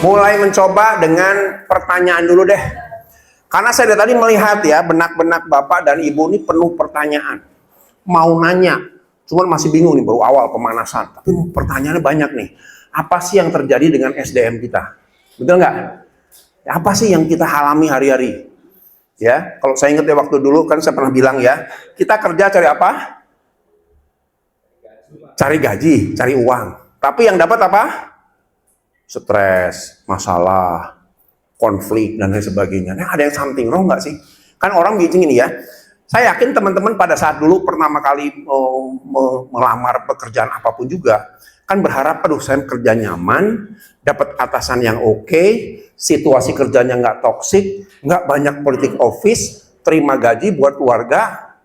mulai mencoba dengan pertanyaan dulu deh. Karena saya dari tadi melihat ya, benak-benak Bapak dan Ibu ini penuh pertanyaan. Mau nanya, cuman masih bingung nih, baru awal pemanasan. Tapi pertanyaannya banyak nih. Apa sih yang terjadi dengan SDM kita? Betul nggak? Apa sih yang kita alami hari-hari? Ya, kalau saya ingat ya waktu dulu kan saya pernah bilang ya, kita kerja cari apa? Cari gaji, cari uang. Tapi yang dapat apa? Stres, masalah, konflik, dan lain sebagainya. Nah, ada yang something wrong nggak sih? Kan orang bikin ini ya. Saya yakin teman-teman pada saat dulu pertama kali melamar pekerjaan apapun juga, kan berharap, aduh saya kerja nyaman, dapat atasan yang oke, situasi kerjanya nggak toksik, nggak banyak politik office, terima gaji buat keluarga,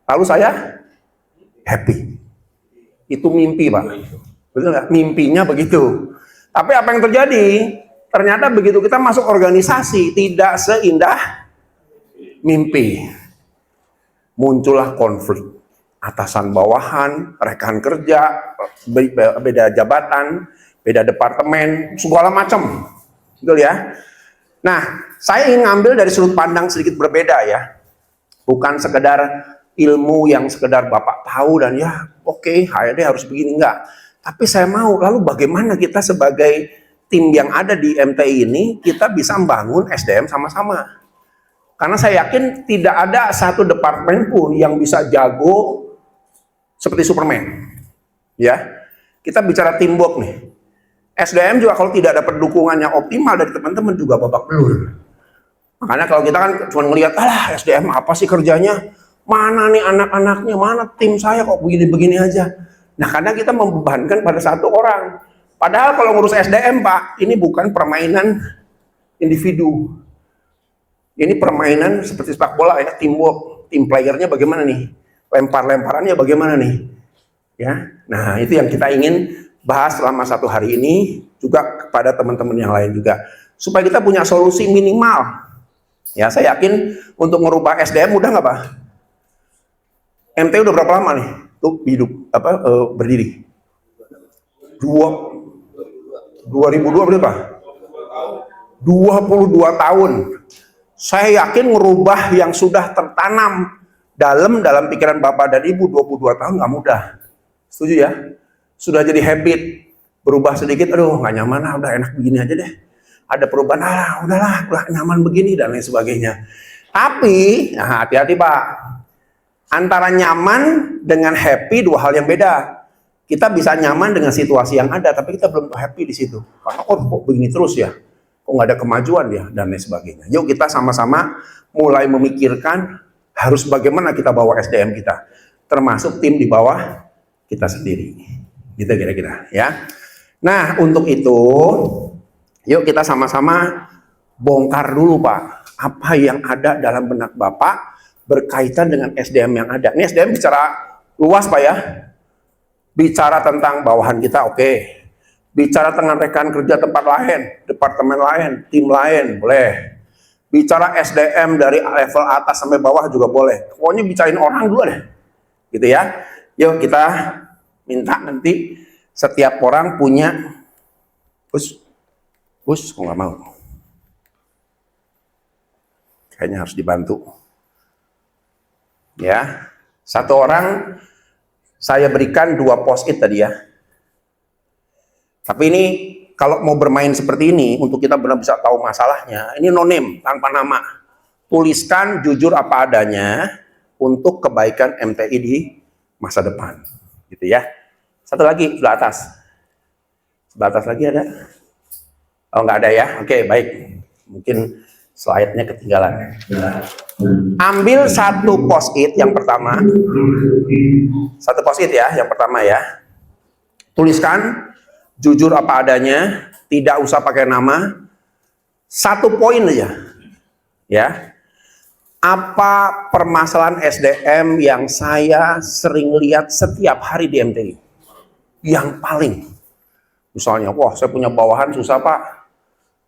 lalu saya happy. Itu mimpi, Pak. Betul nggak? Mimpinya begitu. Tapi apa yang terjadi? Ternyata begitu kita masuk organisasi, tidak seindah mimpi. Muncullah konflik. Atasan bawahan, rekan kerja, beda jabatan, beda departemen, segala macam. Betul ya? Nah, saya ingin ngambil dari sudut pandang sedikit berbeda ya. Bukan sekedar ilmu yang sekedar Bapak tahu dan ya oke, HRD harus begini, enggak. Tapi saya mau, lalu bagaimana kita sebagai tim yang ada di MTI ini, kita bisa membangun SDM sama-sama. Karena saya yakin tidak ada satu departemen pun yang bisa jago seperti Superman. Ya, kita bicara teamwork nih. SDM juga kalau tidak dapat dukungan yang optimal dari teman-teman juga babak belur. Makanya kalau kita kan cuma ngelihat, alah SDM apa sih kerjanya? Mana nih anak-anaknya, mana tim saya kok begini-begini aja. Nah, kadang kita membebankan pada satu orang. Padahal kalau ngurus SDM, Pak, ini bukan permainan individu. Ini permainan seperti sepak bola ya, teamwork. Tim playernya bagaimana nih? Lempar-lemparannya bagaimana nih? Ya, nah itu yang kita ingin bahas selama satu hari ini, juga kepada teman-teman yang lain juga. Supaya kita punya solusi minimal. Ya, saya yakin untuk merubah SDM mudah nggak, Pak? MT udah berapa lama nih tuh hidup berdiri? 2002 berapa? 22 tahun. Saya yakin merubah yang sudah tertanam dalam pikiran Bapak dan Ibu 22 tahun nggak mudah. Setuju ya? Sudah jadi habit. Berubah sedikit, aduh nggak nyaman, udah enak begini aja deh. Ada perubahan, udahlah nyaman begini dan lain sebagainya. Tapi, nah hati-hati Pak. Antara nyaman dengan happy dua hal yang beda. Kita bisa nyaman dengan situasi yang ada, tapi kita belum happy di situ. Karena kok begini terus ya, kok nggak ada kemajuan ya, dan lain sebagainya. Yuk kita sama-sama mulai memikirkan harus bagaimana kita bawa SDM kita, termasuk tim di bawah kita sendiri. Gitu kira-kira ya. Nah untuk itu, yuk kita sama-sama bongkar dulu Pak, apa yang ada dalam benak Bapak berkaitan dengan SDM yang ada. Ini SDM bicara luas Pak ya. Bicara tentang bawahan kita oke. Bicara tentang rekan kerja tempat lain, departemen lain, tim lain boleh. Bicara SDM dari level atas sampai bawah juga boleh. Pokoknya bicarain orang dulu deh. Gitu ya. Yuk kita minta nanti setiap orang punya Gus kok nggak mau. Kayaknya harus dibantu. Ya, satu orang saya berikan 2 post-it tadi ya. Tapi ini kalau mau bermain seperti ini untuk kita benar bisa tahu masalahnya, ini no name, tanpa nama. Tuliskan jujur apa adanya untuk kebaikan MTI di masa depan, gitu ya. Satu lagi sebelah atas. Sebelah atas lagi ada? Oh nggak ada ya? Oke baik. Mungkin slide-nya ketinggalan. Ambil satu post-it yang pertama. Satu post-it ya, yang pertama ya. Tuliskan jujur apa adanya, tidak usah pakai nama. 1 poin aja. Ya. Apa permasalahan SDM yang saya sering lihat setiap hari di MTI? Yang paling. Misalnya, wah saya punya bawahan susah Pak.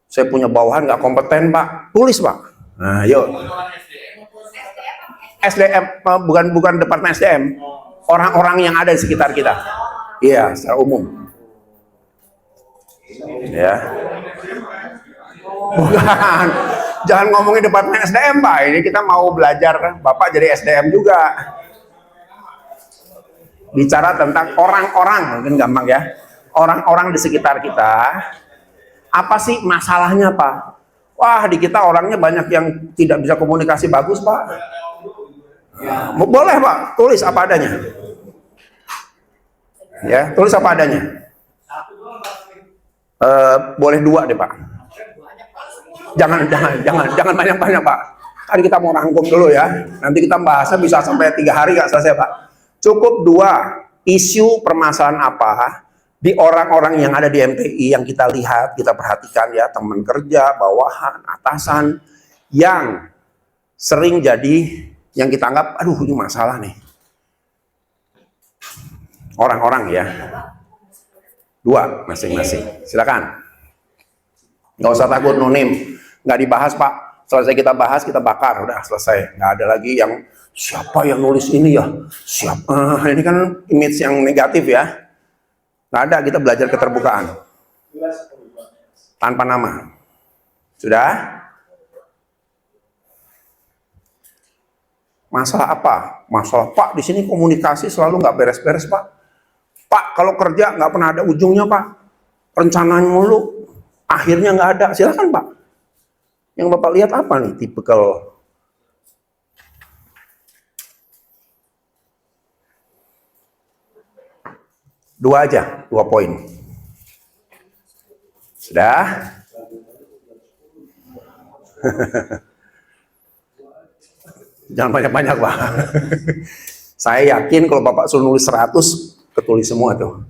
Saya punya bawahan nggak kompeten Pak. Tulis Pak. Nah yuk. SDM bukan departemen SDM. Orang-orang yang ada di sekitar kita. Iya, secara umum. Ya. Bukan. Jangan ngomongin Departemen SDM, Pak. Ini kita mau belajar, Bapak jadi SDM juga. Bicara tentang orang-orang, mungkin gampang ya. Orang-orang di sekitar kita, apa sih masalahnya, Pak? Wah, di kita orangnya banyak yang tidak bisa komunikasi bagus, Pak. Boleh, Pak, tulis apa adanya. Ya, tulis apa adanya. Boleh 2 deh, Pak. Jangan banyak-banyak, Pak. Kan kita mau rangkum dulu ya. Nanti kita bahasnya bisa sampai 3 hari nggak selesai, Pak. Cukup 2 isu permasalahan apa di orang-orang yang ada di MTI yang kita lihat, kita perhatikan ya, teman kerja, bawahan, atasan, yang sering jadi yang kita anggap, aduh ini masalah nih. Orang-orang ya. 2 masing-masing. Silakan. Nggak usah takut, no name. Nggak dibahas, Pak. Selesai kita bahas, kita bakar. Udah selesai. Nggak ada lagi yang siapa yang nulis ini ya? Siapa? Ini kan image yang negatif ya. Nggak ada, kita belajar keterbukaan. Tanpa nama. Sudah? Masalah apa? Masalah, Pak, di sini komunikasi selalu nggak beres-beres, Pak. Pak, kalau kerja nggak pernah ada ujungnya, Pak. Rencananya mulu. Akhirnya nggak ada. Silakan, Pak. Yang Bapak lihat apa nih? Tipikal. Dua aja, 2 poin. Sudah? Jangan banyak-banyak, Pak. Saya yakin kalau Bapak suruh nulis 100, ketulis semua tuh.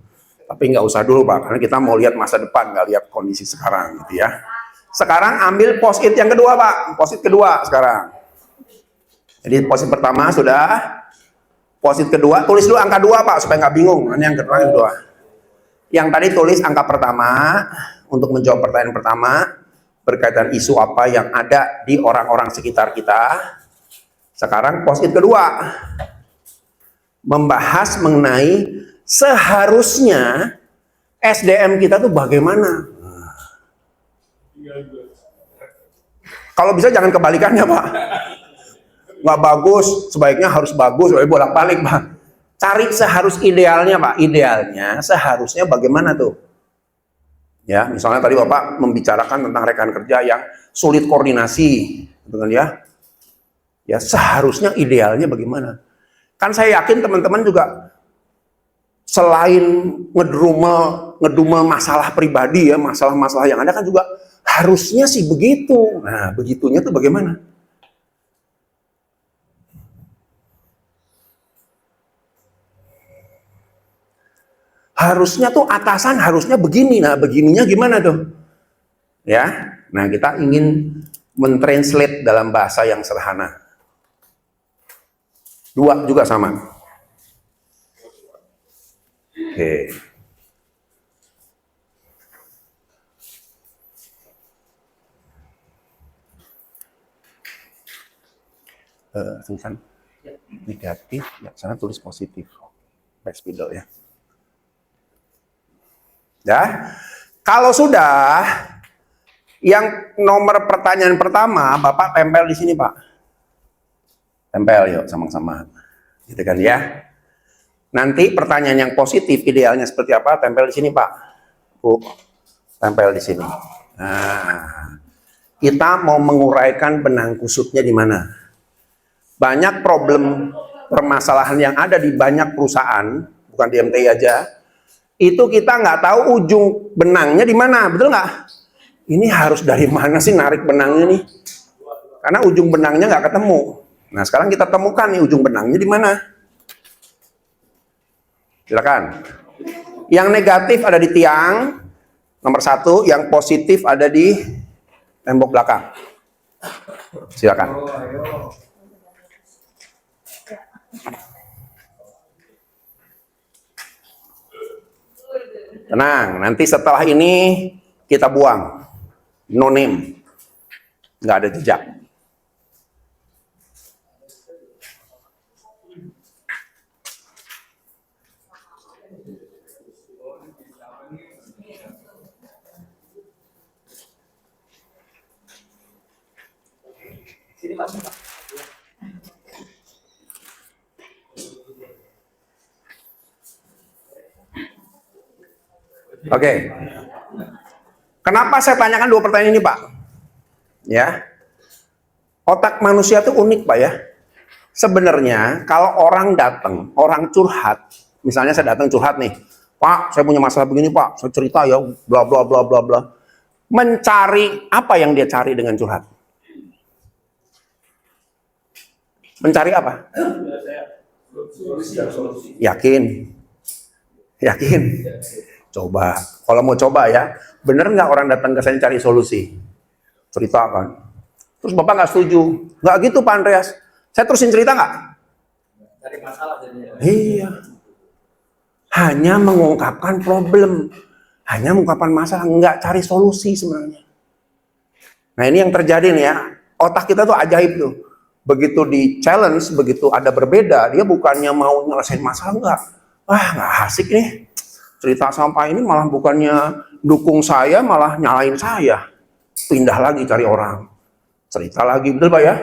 Tapi nggak usah dulu, Pak, karena kita mau lihat masa depan, nggak lihat kondisi sekarang gitu ya. Sekarang ambil post-it yang kedua, Pak. Post-it kedua sekarang. Jadi post-it pertama sudah. Post-it kedua, tulis dulu angka 2, Pak, supaya nggak bingung. Ini yang kedua, yang kedua. Yang tadi tulis angka pertama, untuk menjawab pertanyaan pertama, berkaitan isu apa yang ada di orang-orang sekitar kita. Sekarang post-it kedua, membahas mengenai seharusnya SDM kita tuh bagaimana. Kalau bisa jangan kebalikannya, Pak. Nggak bagus, sebaiknya harus bagus, bolak-balik, Pak. Cari seharus idealnya, Pak. Idealnya seharusnya bagaimana tuh? Ya, misalnya tadi Bapak membicarakan tentang rekan kerja yang sulit koordinasi, gitu kan ya? Ya, seharusnya idealnya bagaimana? Kan saya yakin teman-teman juga selain ngedumel masalah pribadi ya, masalah-masalah yang ada kan juga harusnya sih begitu. Nah, begitunya tuh bagaimana? Harusnya tuh atasan harusnya begini. Nah, begininya gimana tuh? Ya. Nah, kita ingin mentranslate dalam bahasa yang sederhana. 2 juga sama. Oke. Tulisan negatif, ya sana tulis positif. Back spidol ya. Ya. Kalau sudah, yang nomor pertanyaan pertama, Bapak tempel di sini, Pak. Tempel yuk sama-sama. Gitu kan ya. Nanti pertanyaan yang positif idealnya seperti apa? Tempel di sini, Pak. Bu. Tempel di sini. Nah, kita mau menguraikan benang kusutnya di mana? Banyak problem permasalahan yang ada di banyak perusahaan, bukan di MTI aja. Itu kita nggak tahu ujung benangnya di mana, betul nggak? Ini harus dari mana sih narik benangnya nih? Karena ujung benangnya nggak ketemu. Nah, sekarang kita temukan nih ujung benangnya di mana. Silakan. Yang negatif ada di tiang, nomor 1. Yang positif ada di tembok belakang. Silakan. Tenang, nanti setelah ini kita buang. No name. Nggak ada jejak. Oke. Kenapa saya tanyakan dua pertanyaan ini, Pak? Ya. Otak manusia itu unik, Pak ya. Sebenarnya kalau orang datang, orang curhat, misalnya saya datang curhat nih, Pak, saya punya masalah begini, Pak. Saya cerita ya, bla bla bla bla bla. Mencari apa yang dia cari dengan curhat? Mencari apa? Yakin? Yakin? Coba. Kalau mau coba ya, bener nggak orang datang ke saya cari solusi? Ceritakan. Terus Bapak nggak setuju? Nggak gitu Pak Andreas. Saya terusin cerita nggak? Cari masalah jadinya. Iya. Hanya mengungkapkan problem. Hanya mengungkapkan masalah, nggak cari solusi sebenarnya. Nah ini yang terjadi nih ya. Otak kita tuh ajaib tuh. Begitu di challenge, begitu ada berbeda, dia bukannya mau nyelesain masalah, enggak. Wah nggak asik nih. Cerita sampah ini malah bukannya dukung saya, malah nyalain saya. Pindah lagi cari orang. Cerita lagi, betul Pak ya?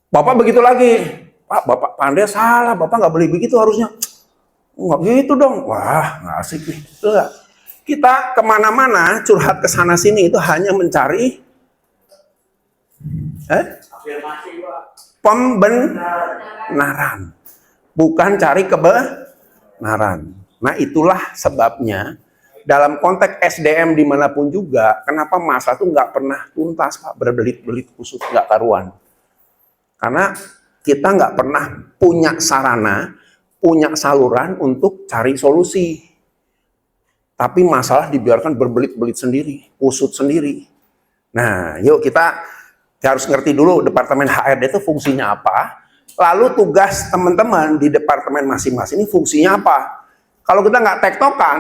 Bapak begitu lagi. Pak Andreas salah, Bapak nggak boleh begitu harusnya. Nggak gitu dong. Wah, nggak asik nih. Betul nggak? Kita kemana-mana, curhat ke sana sini itu hanya mencari pembenaran. Bukan cari kebenaran. Nah itulah sebabnya dalam konteks SDM dimanapun juga, kenapa masa itu nggak pernah tuntas Pak, berbelit-belit kusut nggak karuan. Karena kita nggak pernah punya sarana, punya saluran untuk cari solusi. Tapi masalah dibiarkan berbelit-belit sendiri, kusut sendiri. Nah yuk kita harus ngerti dulu Departemen HRD itu fungsinya apa. Lalu tugas teman-teman di departemen masing-masing ini fungsinya apa. Kalau kita nggak tektokan,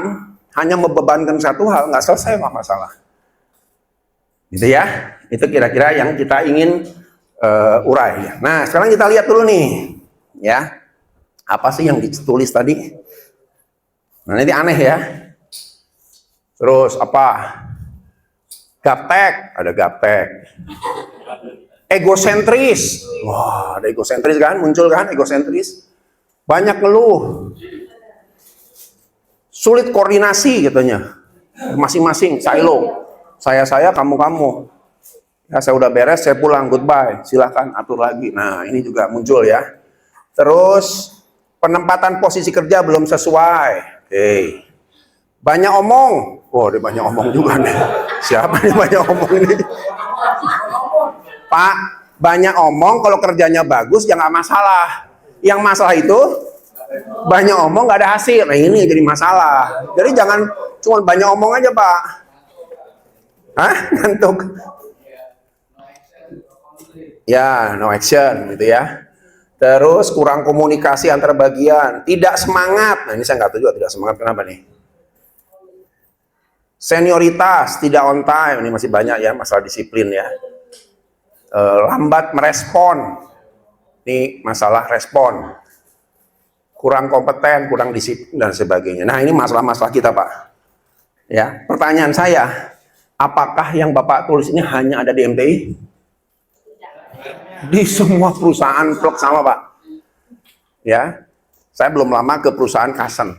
hanya membebankan satu hal, nggak selesai Pak masalah. Gitu ya, itu kira-kira yang kita ingin urai. Nah, sekarang kita lihat dulu nih, ya, apa sih yang ditulis tadi? Nah, ini aneh ya. Terus apa? Gaptek, ada gaptek. Egosentris, wah, ada egosentris kan, muncul kan egosentris. Banyak ngeluh. Sulit koordinasi katanya, masing-masing silo, saya kamu. Ya saya udah beres, saya pulang, goodbye, silahkan atur lagi. Nah ini juga muncul ya. Terus penempatan posisi kerja belum sesuai. Oke. Banyak omong, dia banyak omong juga nih. Siapa nih banyak omong ini? Pak, banyak omong kalau kerjanya bagus ya nggak masalah. Yang masalah itu banyak omong nggak ada hasil. Nah ini jadi masalah. Jadi jangan cuma banyak omong aja Pak. Hah? Ngantuk. Ya, no action gitu ya. Terus kurang komunikasi antar bagian, tidak semangat. Nah ini saya nggak tahu juga tidak semangat kenapa nih. Senioritas, tidak on time. Ini masih banyak ya masalah disiplin ya. Lambat merespon. Ini masalah respon. Kurang kompeten, kurang disiplin dan sebagainya. Nah ini masalah-masalah kita Pak. Ya, pertanyaan saya, apakah yang Bapak tulis ini hanya ada di MTI? Di semua perusahaan plek sama Pak. Ya, saya belum lama ke perusahaan Kasen,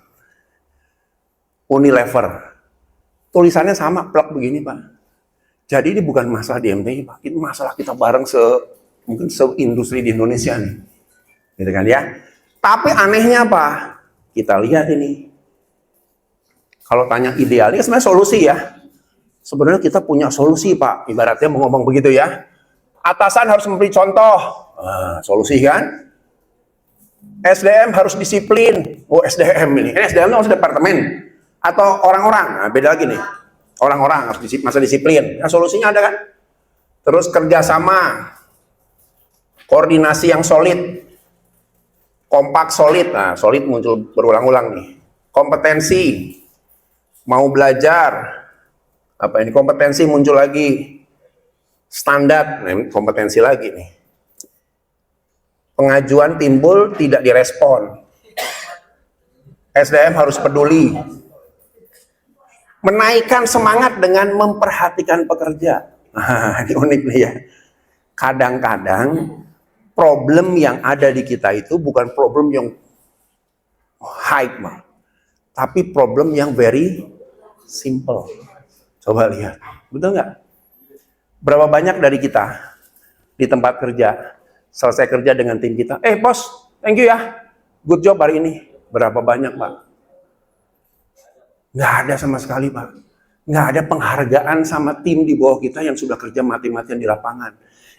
Unilever. Tulisannya sama plek begini Pak. Jadi ini bukan masalah di MTI Pak. Ini masalah kita bareng mungkin se-industri di Indonesia nih. Gitu kan ya. Tapi anehnya apa? Kita lihat ini. Kalau tanya idealnya sebenarnya solusi ya. Sebenarnya kita punya solusi Pak. Ibaratnya mau ngomong begitu ya. Atasan harus memberi contoh. Solusi kan? SDM harus disiplin. Oh SDM ini. Ini SDM itu harus departemen. Atau orang-orang. Nah, beda lagi nih. Orang-orang harus masa disiplin. Nah, solusinya ada kan? Terus kerjasama. Koordinasi yang solid. Kompak solid, nah solid muncul berulang-ulang nih. Kompetensi, mau belajar, apa ini kompetensi muncul lagi. Standar, nah, kompetensi lagi nih. Pengajuan timbul tidak direspon. SDM harus peduli. Menaikkan semangat dengan memperhatikan pekerja. Nah, ini unik nih ya. Kadang-kadang problem yang ada di kita itu bukan problem yang high, tapi problem yang very Simple. Coba lihat. Betul nggak? Berapa banyak dari kita di tempat kerja selesai kerja dengan tim kita, bos, thank you ya, good job hari ini. Berapa banyak, Pak? Nggak ada sama sekali, Pak. Nggak ada penghargaan sama tim di bawah kita yang sudah kerja mati-matian di lapangan.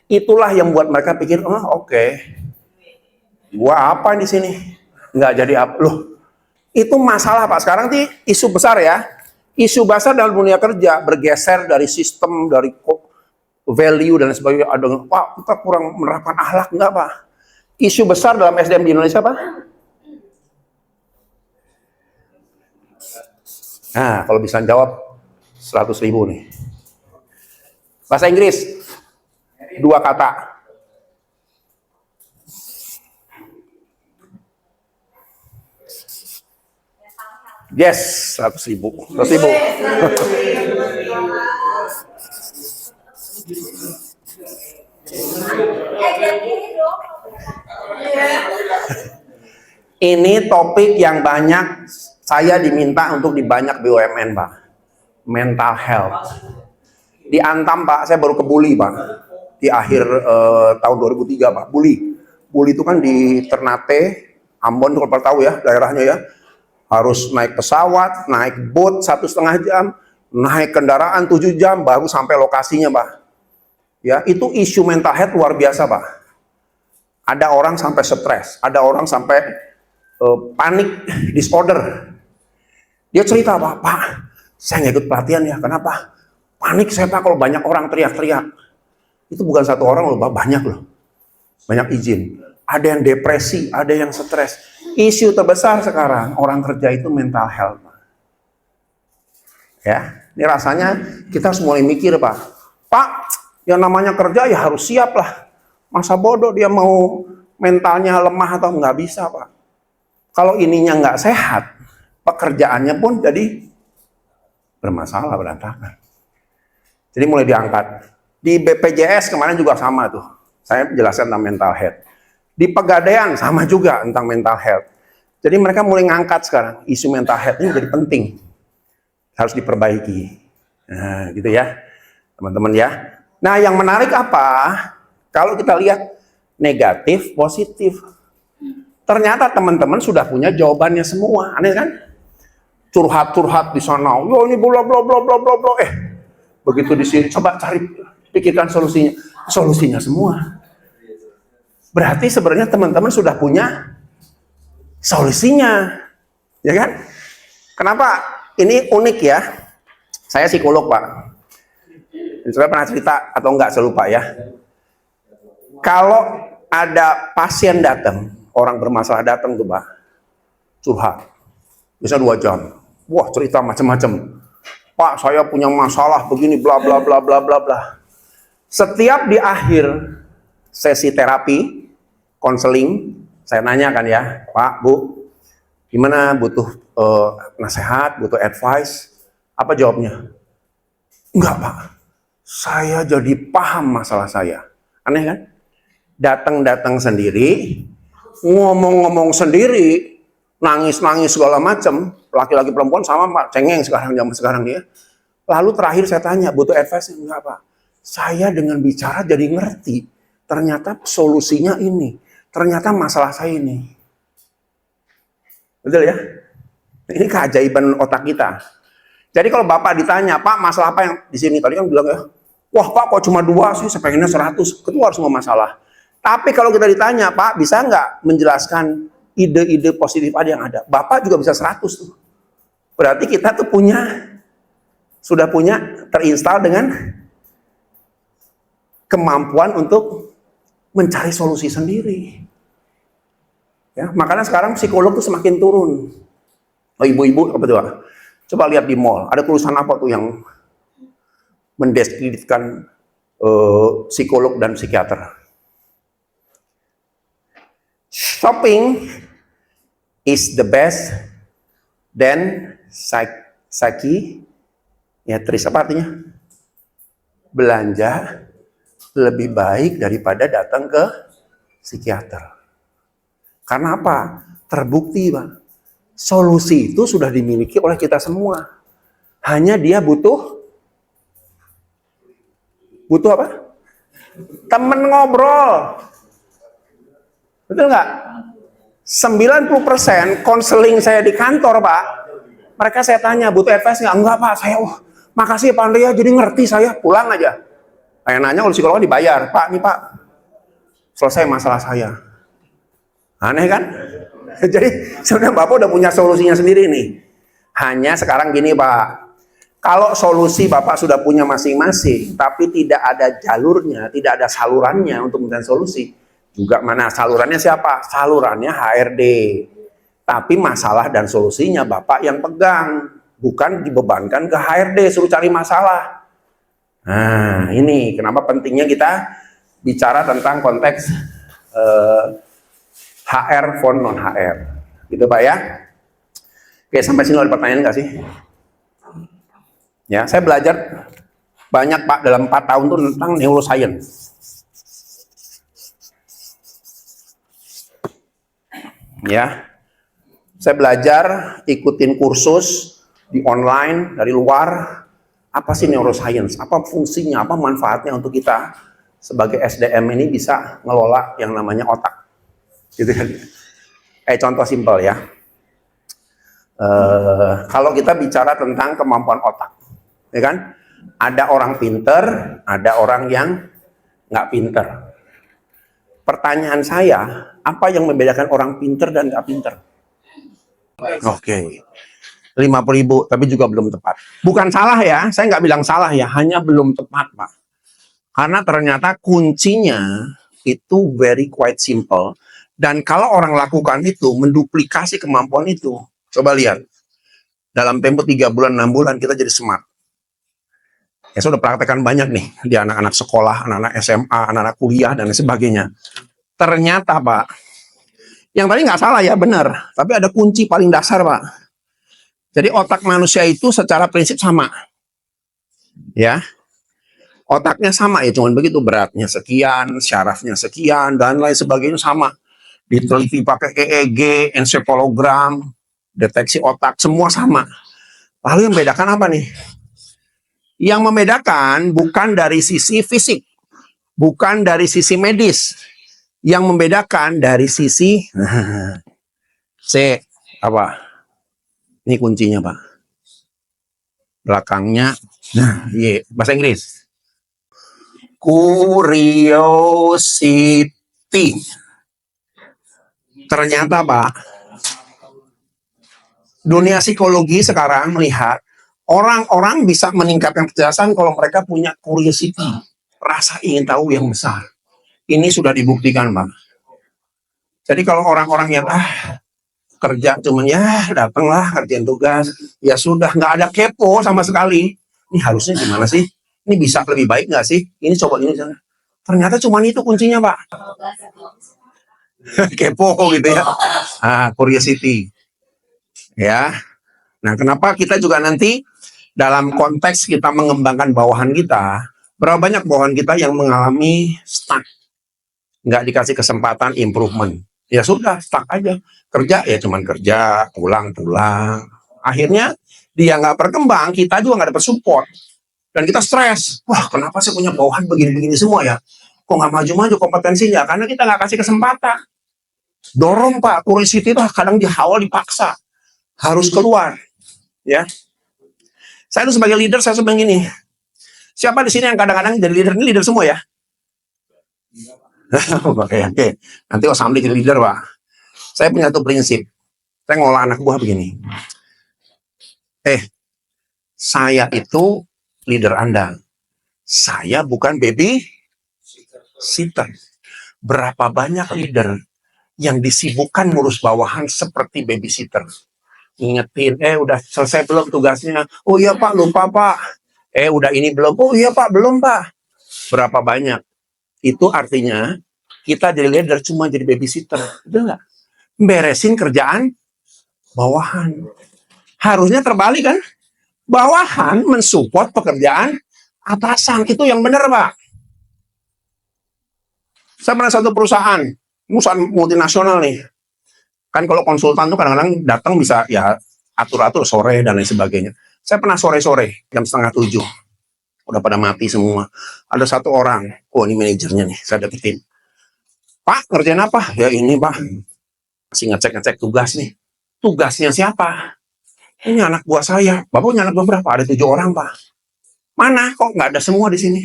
Itulah yang buat mereka pikir, oke. Gua apa di sini? Nggak jadi apa. Loh, itu masalah, Pak. Sekarang nih isu besar ya. Isu besar dalam dunia kerja bergeser dari sistem, dari value dan sebagainya. Ada, Pak, kita kurang menerapkan akhlak, enggak, Pak? Isu besar dalam SDM di Indonesia, Pak? Nah, kalau bisa jawab 100.000 nih. Bahasa Inggris, 2 kata. Yes, 100.000. 100.000. Ini topik yang banyak saya diminta untuk di banyak BUMN, Pak. Mental health. Di Antam, Pak, saya baru ke Buli, Pak. Di akhir tahun 2003, Pak. Buli itu kan di Ternate, Ambon, kalau tahu ya daerahnya ya. Harus naik pesawat, naik boat 1,5 jam, naik kendaraan 7 jam baru sampai lokasinya, Pak. Ya, itu isu mental health luar biasa, Pak. Ada orang sampai stres, ada orang sampai panik disorder. Dia cerita, Pak, saya nggak ikut pelatihan ya. Kenapa? Panik saya, Pak, kalau banyak orang teriak-teriak. Itu bukan satu orang loh, Pak, banyak loh. Banyak izin. Ada yang depresi, ada yang stres. Isu terbesar sekarang orang kerja itu mental health, Pak. Ya, ini rasanya kita harus mulai mikir, Pak. Pak, yang namanya kerja ya harus siap lah. Masa bodoh dia mau mentalnya lemah atau nggak bisa, Pak. Kalau ininya nggak sehat, pekerjaannya pun jadi bermasalah, berantakan. Jadi mulai diangkat. Di BPJS kemarin juga sama tuh. Saya jelaskan tentang mental health. Di Pegadaian sama juga tentang mental health. Jadi mereka mulai ngangkat sekarang. Isu mental health ini jadi penting. Harus diperbaiki. Nah, gitu ya. Teman-teman ya. Nah, yang menarik apa? Kalau kita lihat negatif, positif. Ternyata teman-teman sudah punya jawabannya semua. Aneh kan? Curhat-curhat di sana. Yo, ini bla bla bla bla bla bla. Begitu di sini coba cari, pikirkan solusinya. Solusinya semua. Berarti sebenarnya teman-teman sudah punya solusinya. Ya kan? Kenapa? Ini unik ya. Saya psikolog, Pak. Saya pernah cerita atau enggak, saya lupa ya. Kalau ada pasien datang, orang bermasalah datang tuh, Pak, curhat. Bisa 2 jam. Wah, cerita macam-macam. Pak, saya punya masalah begini, bla bla bla bla bla bla. Setiap di akhir sesi terapi, konseling, saya nanya kan ya, Pak, Bu, gimana, butuh nasihat, butuh advice? Apa jawabnya? Enggak, Pak. Saya jadi paham masalah saya. Aneh kan? Datang-datang sendiri, ngomong-ngomong sendiri, nangis-nangis segala macam. Laki-laki perempuan sama, Pak, cengeng sekarang, zaman sekarang dia. Lalu terakhir saya tanya, butuh advice? Enggak, Pak. Saya dengan bicara jadi ngerti. Ternyata solusinya ini. Ternyata masalah saya ini. Betul ya? Ini keajaiban otak kita. Jadi kalau Bapak ditanya, Pak, masalah apa yang di sini? Tadi kan bilang ya, wah, Pak, kok cuma 2 sih? Saya pengennya 100. Keluar semua masalah. Tapi kalau kita ditanya, Pak, bisa nggak menjelaskan ide-ide positif ada yang ada? Bapak juga bisa 100 tuh. Berarti kita tuh sudah punya terinstal dengan kemampuan untuk mencari solusi sendiri. Ya, makanya sekarang psikolog tuh semakin turun. Oh, ibu-ibu apa tuh? Coba lihat di mall, ada tulisan apa tuh yang mendiskreditkan psikolog dan psikiater? Shopping is the best than psychiatrist. Apa artinya? Belanja lebih baik daripada datang ke psikiater. Karena apa? Terbukti, Pak. Solusi itu sudah dimiliki oleh kita semua. Hanya dia butuh apa? Temen ngobrol. Betul nggak? 90% konseling saya di kantor, Pak. Mereka saya tanya, butuh advice nggak? Enggak, Pak. Saya, makasih ya Pak Andrea, jadi ngerti saya. Pulang aja. Saya nanya, kalau psikolog dibayar. Pak, nih Pak, selesai masalah saya. Aneh kan? Jadi sebenarnya Bapak udah punya solusinya sendiri nih. Hanya sekarang gini Pak, kalau solusi Bapak sudah punya masing-masing, tapi tidak ada jalurnya, tidak ada salurannya untuk mencari solusi, juga mana salurannya siapa? Salurannya HRD. Tapi masalah dan solusinya Bapak yang pegang, bukan dibebankan ke HRD, suruh cari masalah. Nah, ini kenapa pentingnya kita bicara tentang konteks HR for non HR. Gitu Pak ya. Oke, sampai sini ada pertanyaan nggak sih? Ya, saya belajar banyak Pak dalam 4 tahun itu tentang neuroscience. Ya, saya belajar ikutin kursus di online dari luar. Apa sih neuroscience? Apa fungsinya? Apa manfaatnya untuk kita sebagai SDM ini bisa ngelola yang namanya otak? Gitu kan? Contoh simpel ya. Kalau kita bicara tentang kemampuan otak, ya kan? Ada orang pinter, ada orang yang nggak pinter. Pertanyaan saya, apa yang membedakan orang pinter dan nggak pinter? Oke. 50.000, tapi juga belum tepat. Bukan salah ya, saya nggak bilang salah ya, hanya belum tepat Pak. Karena ternyata kuncinya itu very quite simple. Dan kalau orang lakukan itu, menduplikasi kemampuan itu, coba lihat. Dalam tempo 3 bulan, 6 bulan, kita jadi smart. Ya saya sudah praktekkan banyak nih, di anak-anak sekolah, anak-anak SMA, anak-anak kuliah, dan sebagainya. Ternyata Pak, yang tadi nggak salah ya, benar. Tapi ada kunci paling dasar Pak. Jadi otak manusia itu secara prinsip sama. Ya. Otaknya sama ya, cuman begitu, beratnya sekian, syarafnya sekian, dan lain sebagainya sama. Diteliti pakai EEG, ensefalogram, deteksi otak, semua sama. Lalu yang membedakan apa nih? Yang membedakan bukan dari sisi fisik, bukan dari sisi medis. Yang membedakan dari sisi C, apa? Ini kuncinya Pak. Belakangnya, nah, iya, bahasa Inggris. Curiosity. Ternyata Pak, dunia psikologi sekarang melihat orang-orang bisa meningkatkan kecerdasan kalau mereka punya curiosity, rasa ingin tahu yang besar. Ini sudah dibuktikan Pak. Jadi kalau orang-orang yang kerja cuman ya datanglah kerjain tugas, ya sudah, nggak ada kepo sama sekali. Ini harusnya gimana sih? Ini bisa lebih baik nggak sih? Ini coba ini sana. Ternyata cuman itu kuncinya Pak. Kepo gitu ya. Curiosity. Ya. Nah, kenapa kita juga nanti dalam konteks kita mengembangkan bawahan kita, berapa banyak bawahan kita yang mengalami stuck, nggak dikasih kesempatan improvement. Ya sudah, stuck aja. Kerja ya cuman kerja, pulang-pulang. Akhirnya dia nggak berkembang, kita juga nggak dapat support. Dan kita stres. Wah, kenapa sih punya bawahan begini-begini semua ya? Kok nggak maju-maju kompetensinya? Karena kita nggak kasih kesempatan. Dorong Pak, curiosity itu kadang di awal dipaksa. Harus keluar. Ya. Saya itu sebagai leader, saya sebenarnya gini. Siapa di sini yang kadang-kadang jadi leader? Ini leader semua ya? Oke. Nanti assembly jadi leader Pak. Saya punya satu prinsip. Saya ngolah anak buah begini. Saya itu leader Anda. Saya bukan baby sitter. Berapa banyak leader yang disibukkan ngurus bawahan seperti babysitter. Ingetin, udah selesai belum tugasnya? Oh iya Pak, lupa Pak. Udah ini belum? Oh iya Pak, belum Pak. Berapa banyak? Itu artinya kita jadi leader cuma jadi babysitter. Udah nggak? Beresin kerjaan bawahan. Harusnya terbalik kan? Bawahan mensupport pekerjaan atasan. Itu yang benar Pak. Saya pernah satu perusahaan multinasional nih. Kan kalau konsultan tuh kadang-kadang datang bisa ya atur-atur sore dan lain sebagainya. Saya pernah sore-sore, jam setengah 7. Udah pada mati semua. Ada satu orang, oh ini manajernya nih, saya deketin. Pak, ngerjain apa? Ya ini Pak, masih ngecek-ngecek tugas nih. Tugasnya siapa? Ini anak buah saya. Bapak punya anak buah berapa? Ada 7 orang Pak. Mana? Kok nggak ada semua di sini?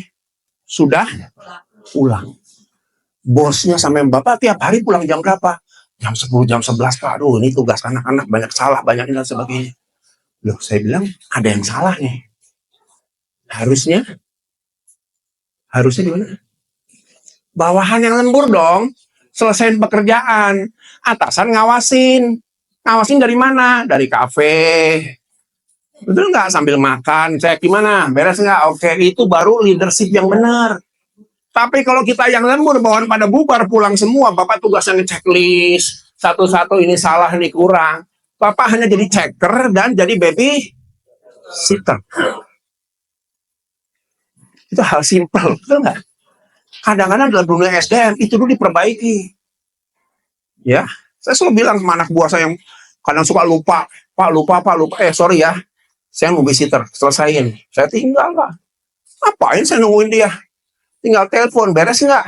Sudah pulang. Bosnya sampai Bapak tiap hari pulang jam berapa? Jam 10, jam 11 Pak. Aduh, ini tugas anak-anak banyak salah, banyak ini dan sebagainya. Loh, saya bilang ada yang salah nih. Harusnya gimana? Bawahan yang lembur dong. Selesain pekerjaan. Atasan ngawasin. Ngawasin dari mana? Dari kafe. Betul nggak? Sambil makan. Cek gimana? Beres nggak? Oke, itu baru leadership yang benar. Tapi kalau kita yang lembur, bawahan pada bubar, pulang semua. Bapak tugasnya ngechecklist. Satu-satu ini salah, ini kurang. Bapak hanya jadi checker dan jadi baby sitter. Itu hal simpel, betul nggak? Kadang-kadang dalam dunia SDM itu dulu diperbaiki. Ya, saya selalu bilang sama anak buah saya yang kadang suka lupa, Pak lupa. Sorry ya, saya mau babysitter, selesaiin. Saya tinggal lah. Ngapain saya nungguin dia? Tinggal telepon, beres nggak?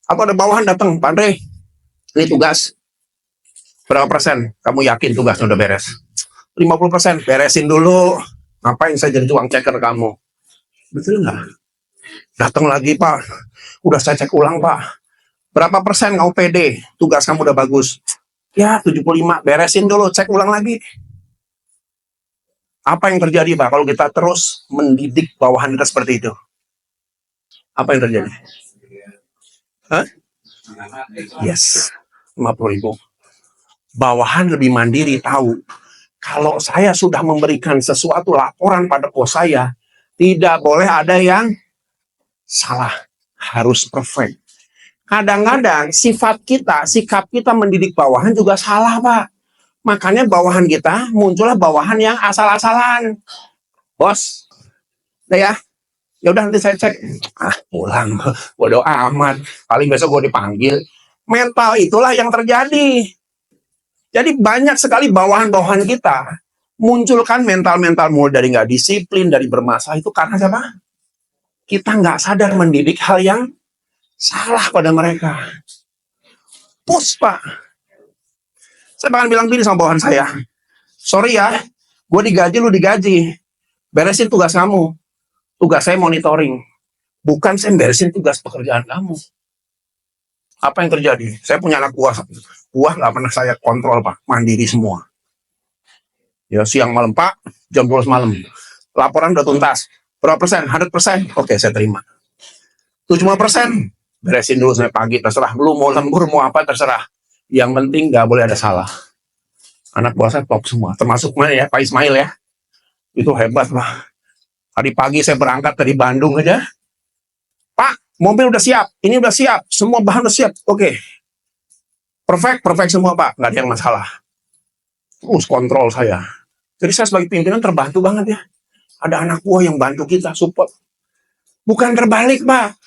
Atau ada bawahan datang, Pak Andre, ini tugas. Berapa persen? Kamu yakin tugasnya udah beres? 50%, beresin dulu. Ngapain saya jadi tukang checker kamu? Betul nggak? Datang lagi Pak, udah saya cek ulang Pak. Berapa persen kamu pede? Tugas kamu udah bagus. Ya 75, beresin dulu, cek ulang lagi. Apa yang terjadi Pak kalau kita terus mendidik bawahan kita seperti itu? Apa yang terjadi? Hah? Yes, 50.000. Bawahan lebih mandiri, tahu kalau saya sudah memberikan sesuatu laporan pada bos saya, tidak boleh ada yang salah, harus perfect. Kadang-kadang sikap kita mendidik bawahan juga salah Pak. Makanya bawahan kita muncullah bawahan yang asal-asalan. Bos, ya udah nanti saya cek. Pulang, bodo amat. Paling besok gue dipanggil. Mental itulah yang terjadi. Jadi banyak sekali bawahan-bawahan kita munculkan mental-mental mulai dari nggak disiplin, dari bermasalah itu karena siapa? Kita nggak sadar mendidik hal yang salah pada mereka. Push Pak. Saya bahkan bilang gini sama bawahan saya. Sorry ya, gue digaji, lu digaji. Beresin tugas kamu. Tugas saya monitoring. Bukan saya beresin tugas pekerjaan kamu. Apa yang terjadi? Saya punya anak buah. Buah nggak pernah saya kontrol Pak. Mandiri semua. Ya siang malam Pak, jam 12 malam. Laporan udah tuntas. Berapa persen? 100%. Oke, saya terima. 75%. Beresin dulu sampai pagi, terserah. Lu mau lembur, mau apa, terserah. Yang penting nggak boleh ada salah. Anak buah saya top semua. Termasuk mana ya, Pak Ismail ya. Itu hebat Pak. Tadi pagi saya berangkat dari Bandung aja. Pak, mobil udah siap. Ini udah siap. Semua bahan udah siap. Oke. Perfect semua Pak. Nggak ada yang masalah. Terus kontrol saya. Jadi saya sebagai pimpinan terbantu banget ya. Ada anak buah yang bantu kita, support. Bukan terbalik Pak.